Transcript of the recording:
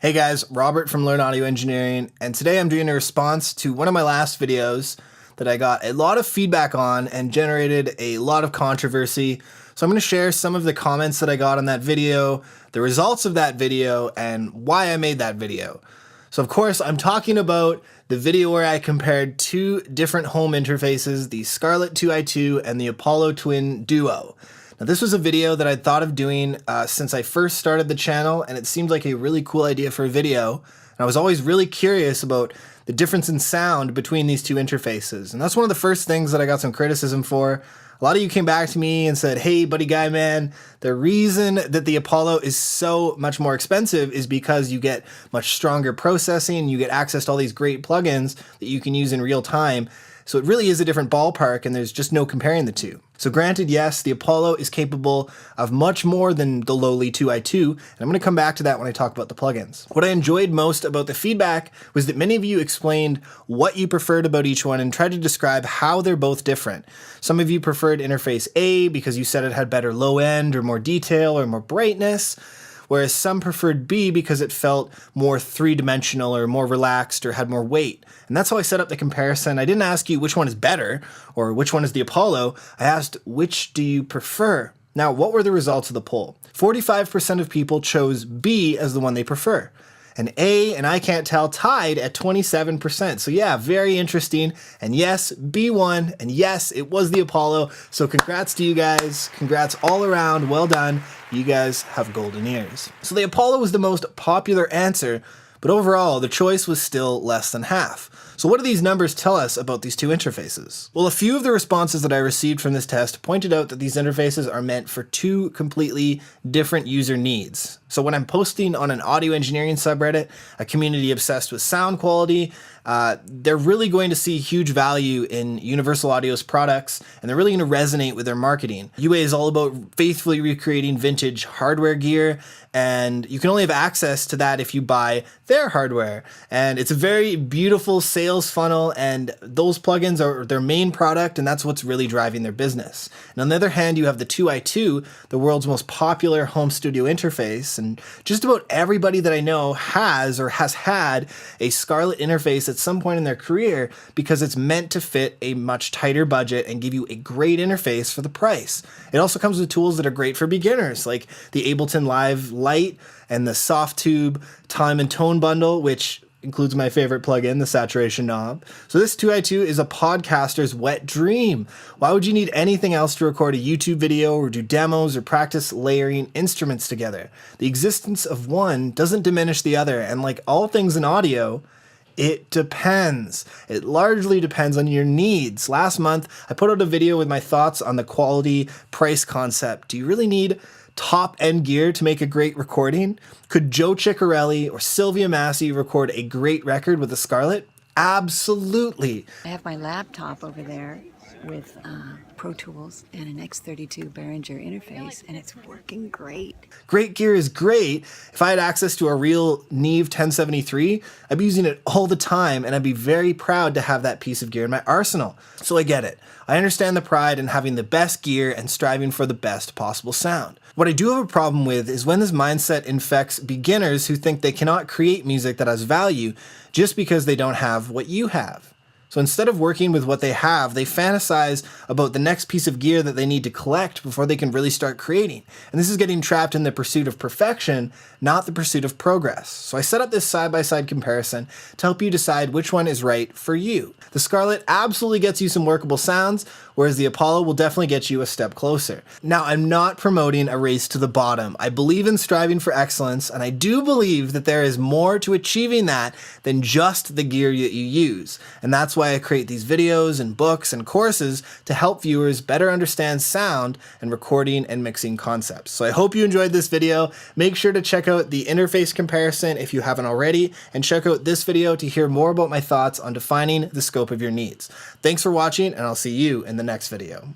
Hey guys, Robert from Learn Audio Engineering, and today I'm doing a response to one of my last videos that I got a lot of feedback on and generated a lot of controversy. So I'm going to share some of the comments that I got on that video, the results of that video, and why I made that video. So of course, I'm talking about the video where I compared two different home interfaces, the Scarlett 2i2 and the Apollo Twin Duo. Now this was a video that I'd thought of doing since I first started the channel, and it seemed like a really cool idea for a video. And I was always really curious about the difference in sound between these two interfaces. And that's one of the first things that I got some criticism for. A lot of you came back to me and said, hey buddy guy man, the reason that the Apollo is so much more expensive is because you get much stronger processing, you get access to all these great plugins that you can use in real time. So it really is a different ballpark, and there's just no comparing the two. So granted, yes, the Apollo is capable of much more than the lowly 2i2, and I'm going to come back to that when I talk about the plugins. What I enjoyed most about the feedback was that many of you explained what you preferred about each one and tried to describe how they're both different. Some of you preferred interface A because you said it had better low end or more detail or more brightness, whereas some preferred B because it felt more three-dimensional or more relaxed or had more weight. And that's how I set up the comparison. I didn't ask you which one is better or which one is the Apollo. I asked, which do you prefer? Now, what were the results of the poll? 45% of people chose B as the one they prefer. And A and I Can't Tell tied at 27%. So yeah, very interesting. And yes, B won. And yes, it was the Apollo. So congrats to you guys. Congrats all around. Well done. You guys have golden ears. So the Apollo was the most popular answer, but overall, the choice was still less than half. So what do these numbers tell us about these two interfaces? Well, a few of the responses that I received from this test pointed out that these interfaces are meant for two completely different user needs. So when I'm posting on an audio engineering subreddit, a community obsessed with sound quality, they're really going to see huge value in Universal Audio's products, and they're really going to resonate with their marketing. UA is all about faithfully recreating vintage hardware gear, and you can only have access to that if you buy their hardware. And it's a very beautiful sales funnel, and those plugins are their main product, and that's what's really driving their business. And on the other hand, you have the 2i2, the world's most popular home studio interface, and just about everybody that I know has or has had a Scarlett interface at some point in their career because it's meant to fit a much tighter budget and give you a great interface for the price. It also comes with tools that are great for beginners, like the Ableton Live Lite and the Softtube Time and Tone bundle, which includes my favorite plugin, the saturation knob. So this 2i2 is a podcaster's wet dream. Why would you need anything else to record a YouTube video or do demos or practice layering instruments together? The existence of one doesn't diminish the other, and like all things in audio, it depends. It largely depends on your needs. Last month, I put out a video with my thoughts on the quality price concept. Do you really need top-end gear to make a great recording? Could Joe Ciccarelli or Sylvia Massey record a great record with a Scarlett? Absolutely. I have my laptop over there with Pro Tools and an X32 Behringer interface, and it's working great. Great gear is great. If I had access to a real Neve 1073, I'd be using it all the time, and I'd be very proud to have that piece of gear in my arsenal. So I get it. I understand the pride in having the best gear and striving for the best possible sound. What I do have a problem with is when this mindset infects beginners who think they cannot create music that has value just because they don't have what you have. So instead of working with what they have, they fantasize about the next piece of gear that they need to collect before they can really start creating. And this is getting trapped in the pursuit of perfection, not the pursuit of progress. So I set up this side-by-side comparison to help you decide which one is right for you. The Scarlett absolutely gets you some workable sounds, whereas the Apollo will definitely get you a step closer. Now, I'm not promoting a race to the bottom. I believe in striving for excellence, and I do believe that there is more to achieving that than just the gear that you use. And that's why I create these videos and books and courses to help viewers better understand sound and recording and mixing concepts. So I hope you enjoyed this video. Make sure to check out the interface comparison if you haven't already, and check out this video to hear more about my thoughts on defining the scope of your needs. Thanks for watching, and I'll see you in the next video.